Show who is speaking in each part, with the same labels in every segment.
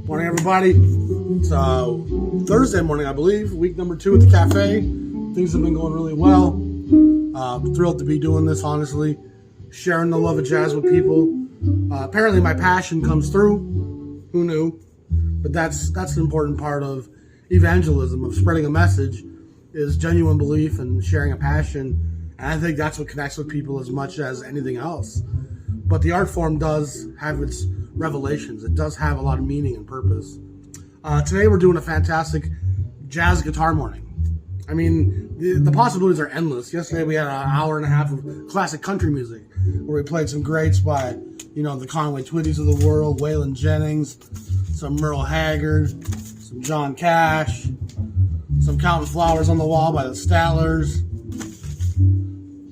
Speaker 1: Morning, everybody. It's Thursday morning, I believe. Week number 2 at the cafe. Things have been going really well. Thrilled to be doing this, honestly. Sharing the love of jazz with people. Apparently, my passion comes through. Who knew? But that's an important part of evangelism, of spreading a message, is genuine belief and sharing a passion. And I think that's what connects with people as much as anything else. But the art form does have its revelations. It does have a lot of meaning and purpose. Today we're doing a fantastic jazz guitar morning. I mean, the possibilities are endless. Yesterday we had an hour and a half of classic country music where we played some greats by, the Conway Twitties of the world, Waylon Jennings, some Merle Haggard, some John Cash, some Counting Flowers on the Wall by the Stattlers,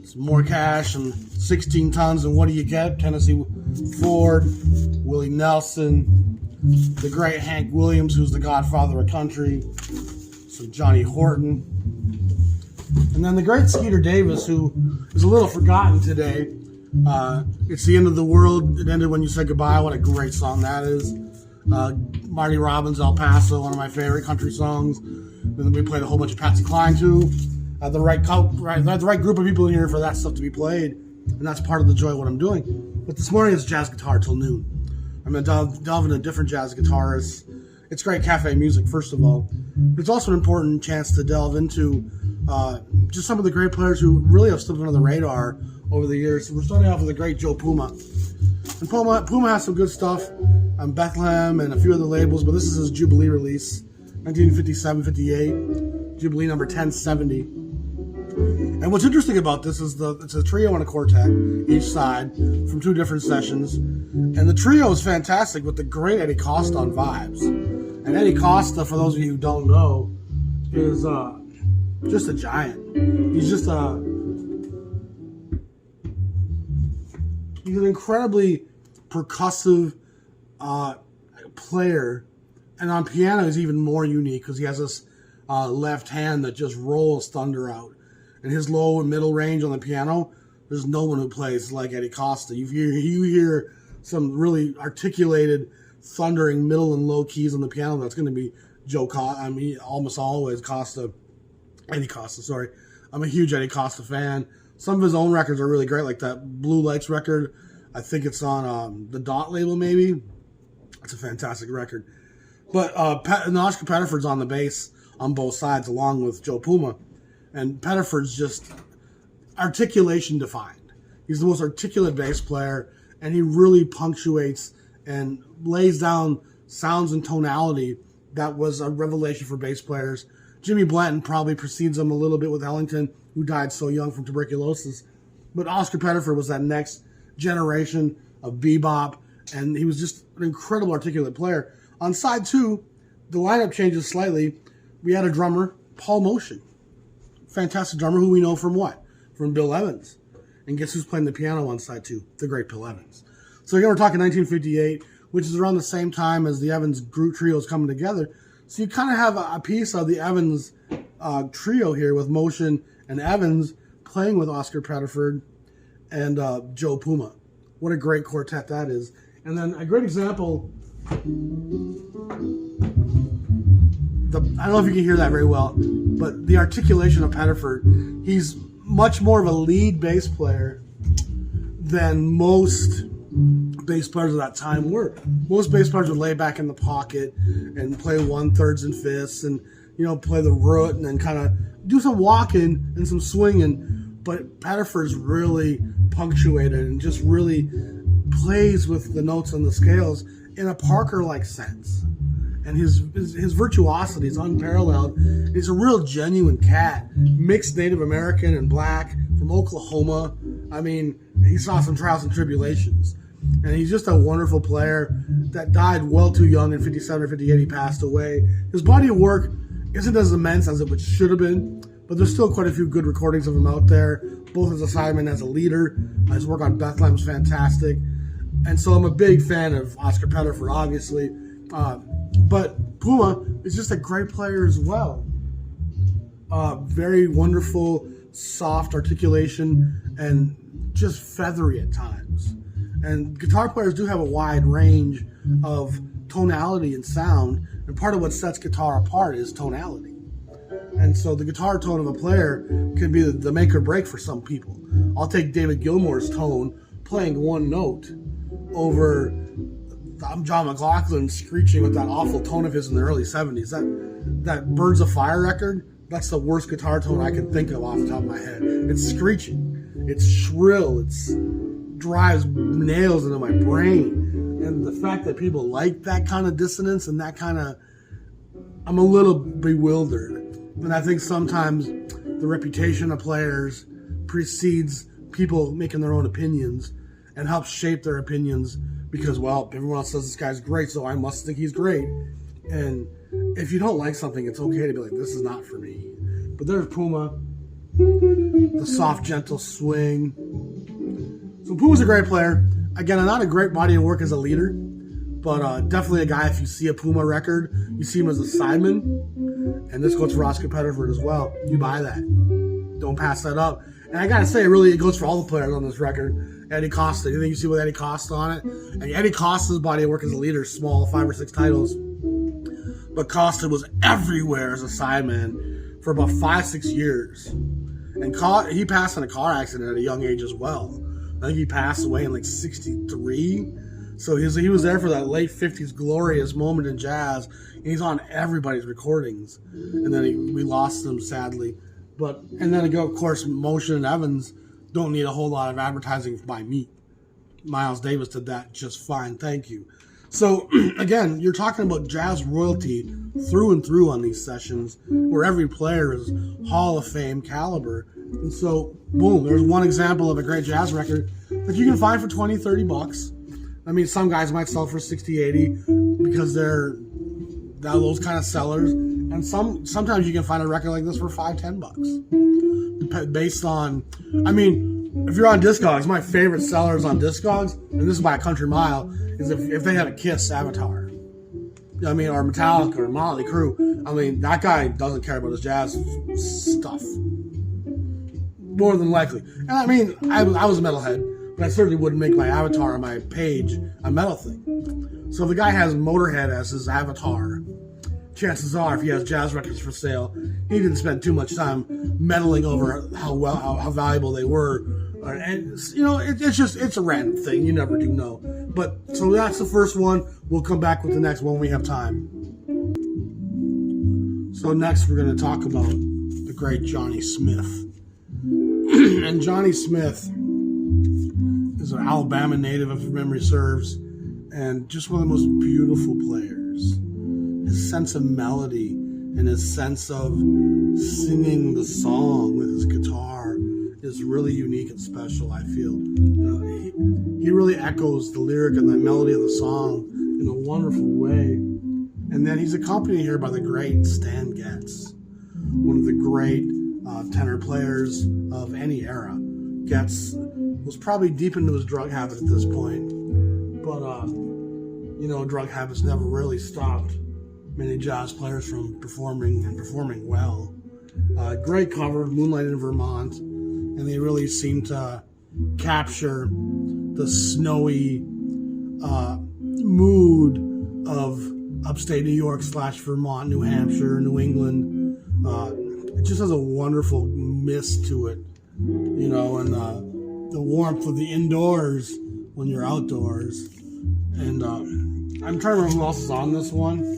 Speaker 1: some more Cash and 16 Tons and What Do You Get? Tennessee Ford, Willie Nelson, the great Hank Williams, who's the godfather of country, some Johnny Horton, and then the great Skeeter Davis, who is a little forgotten today. It's the End of the World. It ended when you said goodbye. What a great song that is. Marty Robbins, El Paso, one of my favorite country songs. And then we played a whole bunch of Patsy Cline too. The right group of people in here for that stuff to be played, and that's part of the joy of what I'm doing. But this morning it's jazz guitar till noon. I'm going to delve into different jazz guitarists. It's great cafe music, first of all. But it's also an important chance to delve into just some of the great players who really have slipped under the radar over the years. So we're starting off with the great Joe Puma. And Puma has some good stuff on Bethlehem and a few other labels, but this is his Jubilee release, 1957-58, Jubilee number 1070. And what's interesting about this is it's a trio and a quartet, each side, from 2 different sessions. And the trio is fantastic with the great Eddie Costa on vibes. And Eddie Costa, for those of you who don't know, is just a giant. He's an incredibly percussive player. And on piano, he's even more unique because he has this left hand that just rolls thunder out. And his low and middle range on the piano, there's no one who plays like Eddie Costa. You hear some really articulated, thundering middle and low keys on the piano. That's going to be Joe Costa. I mean, almost always Eddie Costa, sorry. I'm a huge Eddie Costa fan. Some of his own records are really great, like that Blue Lights record. I think it's on the Dot label, maybe. It's a fantastic record. But Oscar Pettiford's on the bass on both sides, along with Joe Puma. And Pettiford's just articulation defined. He's the most articulate bass player, and he really punctuates and lays down sounds and tonality that was a revelation for bass players. Jimmy Blanton probably precedes him a little bit with Ellington, who died so young from tuberculosis. But Oscar Pettiford was that next generation of bebop, and he was just an incredible articulate player. On side 2, the lineup changes slightly. We had a drummer, Paul Motion. Fantastic drummer who we know from what? From Bill Evans. And guess who's playing the piano on side 2? The great Bill Evans. So again, we're talking 1958, which is around the same time as the Evans group trio is coming together. So you kind of have a piece of the Evans trio here with Motion and Evans playing with Oscar Pettiford and Joe Puma. What a great quartet that is. And then a great example, I don't know if you can hear that very well, but the articulation of Pettiford, he's much more of a lead bass player than most bass players of that time were. Most bass players would lay back in the pocket and play 1/3 and 5ths and, play the root and then kind of do some walking and some swinging. But Pettiford's really punctuated and just really plays with the notes on the scales in a Parker-like sense. And his virtuosity is unparalleled. He's a real genuine cat, mixed Native American and black from Oklahoma. I mean, he saw some trials and tribulations. And he's just a wonderful player that died well too young in 57 or 58. He passed away. His body of work isn't as immense as it should have been, but there's still quite a few good recordings of him out there, both as a sideman as a leader. His work on Bethlehem is fantastic. And so I'm a big fan of Oscar Pettiford, obviously. But Puma is just a great player as well. Very wonderful, soft articulation, and just feathery at times. And guitar players do have a wide range of tonality and sound, and part of what sets guitar apart is tonality. And so the guitar tone of a player can be the make or break for some people. I'll take David Gilmour's tone playing one note over John McLaughlin screeching with that awful tone of his in the early 70s. That Birds of Fire record, that's the worst guitar tone I can think of off the top of my head. It's screeching. It's shrill. It drives nails into my brain. And the fact that people like that kind of dissonance and that kind of... I'm a little bewildered. And I think sometimes the reputation of players precedes people making their own opinions and helps shape their opinions because, well, everyone else says this guy's great, so I must think he's great. And if you don't like something, it's okay to be like, this is not for me. But there's Puma, the soft, gentle swing. So Puma's a great player. Again, not a great body of work as a leader, but definitely a guy, if you see a Puma record, you see him as a sideman. And this goes for Oscar Pettiford as well. You buy that. Don't pass that up. And I gotta say, really, it goes for all the players on this record. Eddie Costa. Anything you see with Eddie Costa on it? And Eddie Costa's body of work as a leader, small, 5 or 6 titles. But Costa was everywhere as a sideman for about 5-6 years. And he passed in a car accident at a young age as well. I think he passed away in like 63. So he was there for that late 50s glorious moment in jazz. And he's on everybody's recordings. And then we lost him, sadly. And then, of course, Motion and Evans don't need a whole lot of advertising by me. Miles Davis did that just fine, thank you. So, again, you're talking about jazz royalty through and through on these sessions where every player is Hall of Fame caliber. And so, boom, there's one example of a great jazz record that you can find for $20-$30. I mean, some guys might sell for $60-$80 because they're those kind of sellers. And sometimes you can find a record like this for $5-$10. Based on, I mean, if you're on Discogs, my favorite sellers on Discogs, and this is by a country mile, is if they had a Kiss Avatar. I mean, or Metallica or Motley Crue. I mean, that guy doesn't care about his jazz stuff. More than likely. And I mean, I was a metalhead, but I certainly wouldn't make my avatar on my page a metal thing. So if the guy has Motorhead as his avatar, chances are, if he has jazz records for sale, he didn't spend too much time meddling over how valuable they were. And it's a random thing. You never do know. But so that's the first one. We'll come back with the next one when we have time. So next we're going to talk about the great Johnny Smith. And Johnny Smith is an Alabama native, if memory serves, and just one of the most beautiful players. His sense of melody and his sense of singing the song with his guitar is really unique and special, I feel. He really echoes the lyric and the melody of the song in a wonderful way. And then he's accompanied here by the great Stan Getz, one of the great tenor players of any era. Getz was probably deep into his drug habit at this point, but drug habits never really stopped many jazz players from performing well. Great cover of Moonlight in Vermont, and they really seem to capture the snowy mood of upstate New York / Vermont, New Hampshire, New England. It just has a wonderful mist to it, and the warmth of the indoors when you're outdoors. And I'm trying to remember who else is on this one.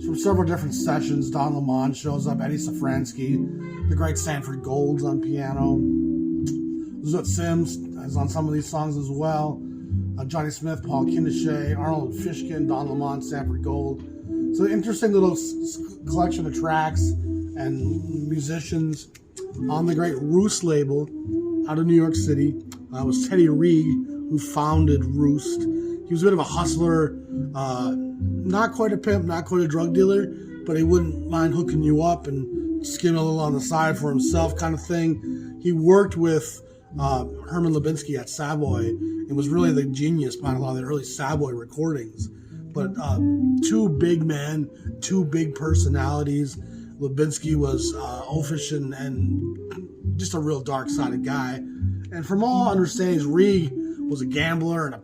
Speaker 1: From several different sessions, Don Lemon shows up, Eddie Safransky, the great Sanford Gold's on piano. Zoot Sims is on some of these songs as well. Johnny Smith, Paul Kinnichet, Arnold Fishkin, Don Lemon, Sanford Gold. So interesting little collection of tracks and musicians on the great Roost label out of New York City. It was Teddy Reig who founded Roost. He was a bit of a hustler, not quite a pimp, not quite a drug dealer, but he wouldn't mind hooking you up and skimming a little on the side for himself kind of thing. He worked with Herman Lubinsky at Savoy and was really the genius behind a lot of the early Savoy recordings. But two big men, two big personalities. Lubinsky was oafish and just a real dark-sided guy. And from all understandings, Reig was a gambler and a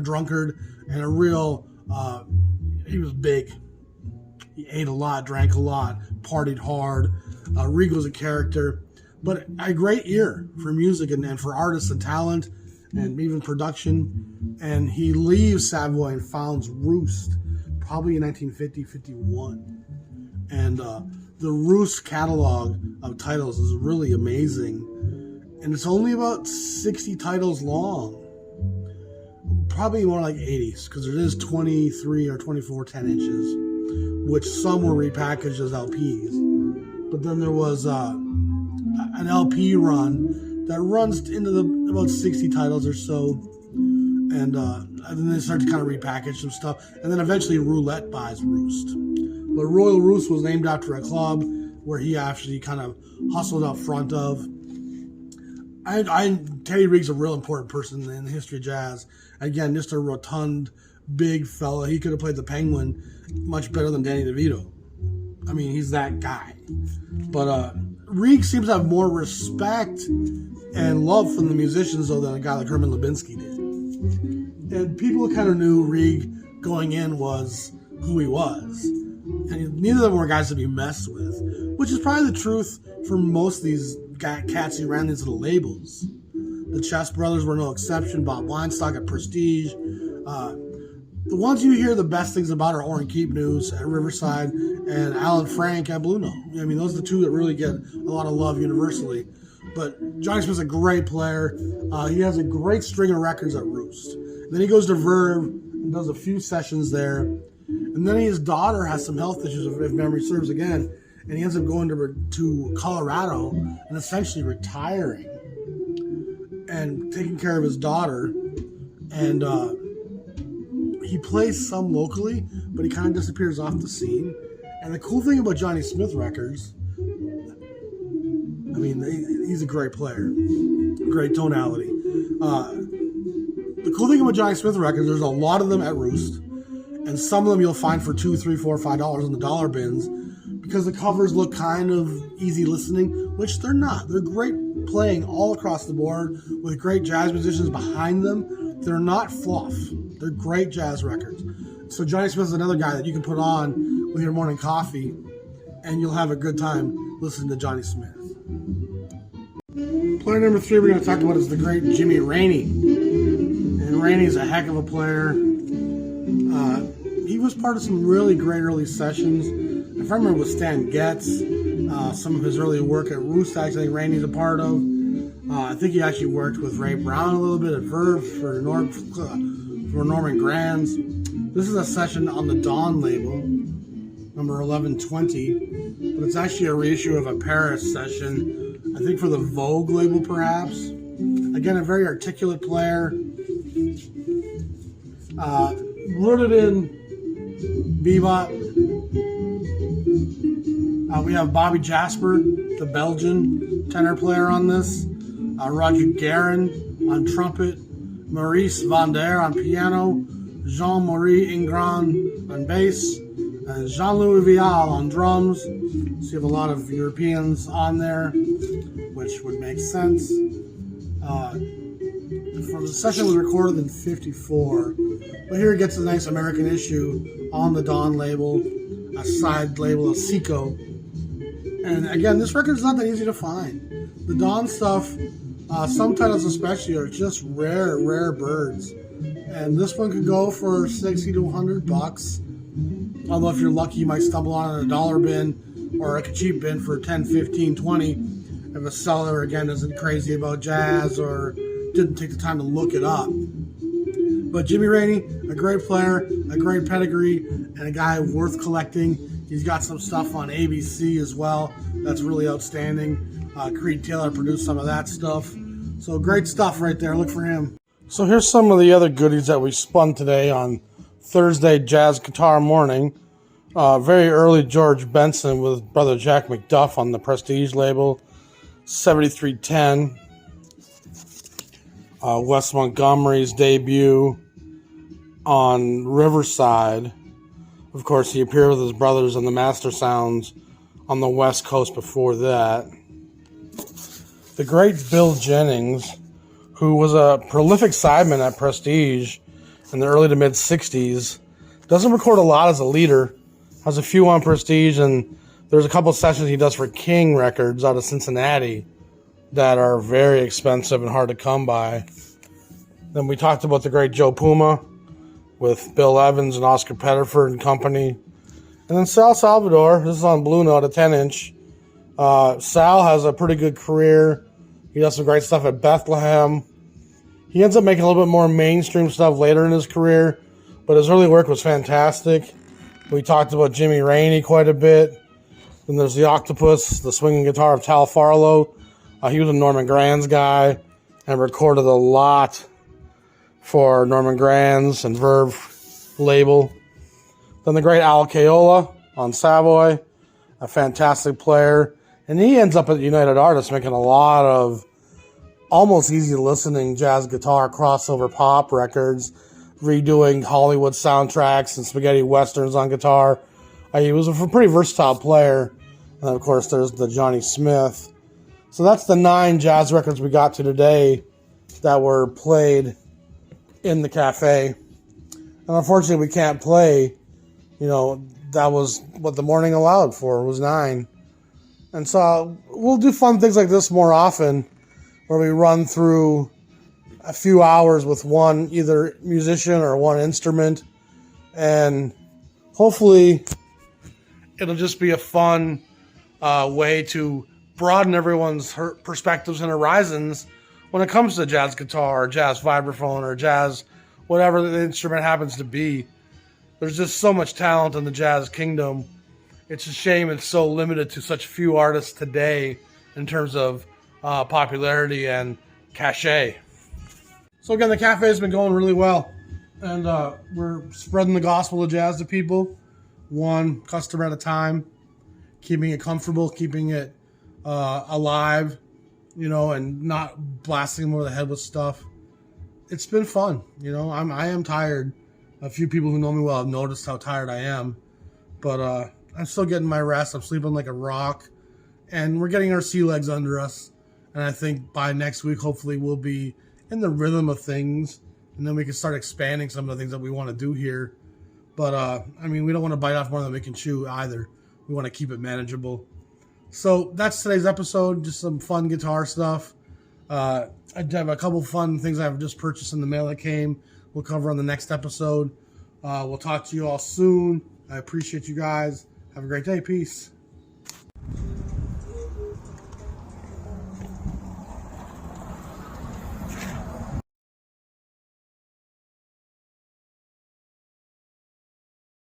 Speaker 1: drunkard, and a real, he was big. He ate a lot, drank a lot, partied hard. Regal's a character, but a great ear for music and for artists and talent and even production. And he leaves Savoy and founds Roost, probably in 1950-51. And the Roost catalog of titles is really amazing. And it's only about 60 titles long. Probably more like 80s, because there is 23 or 24 10 inches, which some were repackaged as LPs. But then there was an LP run that runs into about 60 titles or so. And then they start to kind of repackage some stuff. And then eventually Roulette buys Roost. But Royal Roost was named after a club where he actually kind of hustled out front of. Teddy Reig's a real important person in the history of jazz. Again, just a rotund, big fella. He could have played the Penguin much better than Danny DeVito. I mean, he's that guy. But Reig seems to have more respect and love from the musicians, though, than a guy like Herman Lubinsky did. And people kind of knew Reig going in was who he was. And neither of them were guys to be messed with, which is probably the truth for most of these cats who ran these little labels. The Chess Brothers were no exception. Bob Weinstock at Prestige. The ones you hear the best things about are Orrin Keepnews at Riverside and Alan Frank at Blue Note. I mean, those are the two that really get a lot of love universally. But Johnny Smith's a great player. He has a great string of records at Roost. Then he goes to Verve and does a few sessions there. And then his daughter has some health issues, if memory serves again. And he ends up going to Colorado and essentially retiring and taking care of his daughter. And he plays some locally, but he kind of disappears off the scene. And the cool thing about Johnny Smith records, I mean, he's a great player, great tonality. The cool thing about Johnny Smith records, there's a lot of them at Roost, and some of them you'll find for $2, $3, $4, $5 in the dollar bins, because the covers look kind of easy listening, which they're not. They're great playing all across the board with great jazz musicians behind them. They're not fluff. They're great jazz records. So Johnny Smith is another guy that you can put on with your morning coffee, and you'll have a good time listening to Johnny Smith. Player number 3 we're going to talk about is the great Jimmy Raney. And Raney's a heck of a player. He was part of some really great early sessions. If I remember with Stan Getz, some of his early work at Roost, actually, I think Raney's a part of. I think he actually worked with Ray Brown a little bit at Verve for Norman Granz. This is a session on the Dawn label, number 1120, but it's actually a reissue of a Paris session, I think for the Vogue label perhaps. Again, a very articulate player. Rooted in bebop. We have Bobby Jasper, the Belgian tenor player on this. Roger Guerin on trumpet. Maurice Van Der on piano. Jean-Marie Ingrand on bass. And Jean-Louis Vial on drums. So you have a lot of Europeans on there, which would make sense. The session was recorded in 54, but here it gets a nice American issue on the Dawn label, a side label of Seco. And again, this record's not that easy to find. The Dawn stuff, some titles especially, are just rare birds. And this one could go for $60 to $100. Although if you're lucky, you might stumble on it in a dollar bin or a cheap bin for 10, 15, 20. If a seller, again, isn't crazy about jazz or didn't take the time to look it up. But Jimmy Raney, a great player, a great pedigree, and a guy worth collecting. He's got some stuff on ABC as well. That's really outstanding. Creed Taylor produced some of that stuff. So great stuff right there. Look for him. So here's some of the other goodies that we spun today on Thursday Jazz Guitar Morning. Very early George Benson with brother Jack McDuff on the Prestige label. 7310. Wes Montgomery's debut on Riverside. Of course, he appeared with his brothers on the Master Sounds on the West Coast before that. The great Bill Jennings, who was a prolific sideman at Prestige in the early to mid 60s. Doesn't record a lot as a leader. Has a few on Prestige, and there's a couple sessions he does for King Records out of Cincinnati that are very expensive and hard to come by. Then we talked about the great Joe Puma with Bill Evans and Oscar Pettiford and company. And then Sal Salvador, this is on Blue Note, a 10-inch. Sal has a pretty good career. He does some great stuff at Bethlehem. He ends up making a little bit more mainstream stuff later in his career, but his early work was fantastic. We talked about Jimmy Rainey quite a bit. Then there's the Octopus, the swinging guitar of Tal Farlow. He was a Norman Granz guy and recorded a lot for Norman Granz and Verve label. Then the great Al Caiola on Savoy, a fantastic player. And he ends up at United Artists making a lot of almost easy listening jazz guitar crossover pop records, redoing Hollywood soundtracks and spaghetti westerns on guitar. He was a pretty versatile player. And of course, there's the Johnny Smith. So that's the 9 jazz records we got to today that were played in the cafe. And unfortunately, we can't play. That was what the morning allowed for, was 9. And so we'll do fun things like this more often, where we run through a few hours with one either musician or one instrument. And hopefully it'll just be a fun way to broaden everyone's perspectives and horizons when it comes to jazz guitar or jazz vibraphone or jazz, whatever the instrument happens to be. There's just so much talent in the jazz kingdom. It's a shame it's so limited to such few artists today in terms of popularity and cachet. So again, the cafe has been going really well, and we're spreading the gospel of jazz to people, one customer at a time, keeping it comfortable, keeping it alive, and not blasting them over the head with stuff. It's been fun. I am tired. A few people who know me well have noticed how tired I am, but I'm still getting my rest. I'm sleeping like a rock, and we're getting our sea legs under us. And I think by next week, hopefully, we'll be in the rhythm of things, and then we can start expanding some of the things that we want to do here. But we don't want to bite off more than we can chew either. We want to keep it manageable. So that's today's episode. Just some fun guitar stuff. I have a couple fun things I've just purchased in the mail that came. We'll cover on the next episode. We'll talk to you all soon. I appreciate you guys. Have a great day. Peace.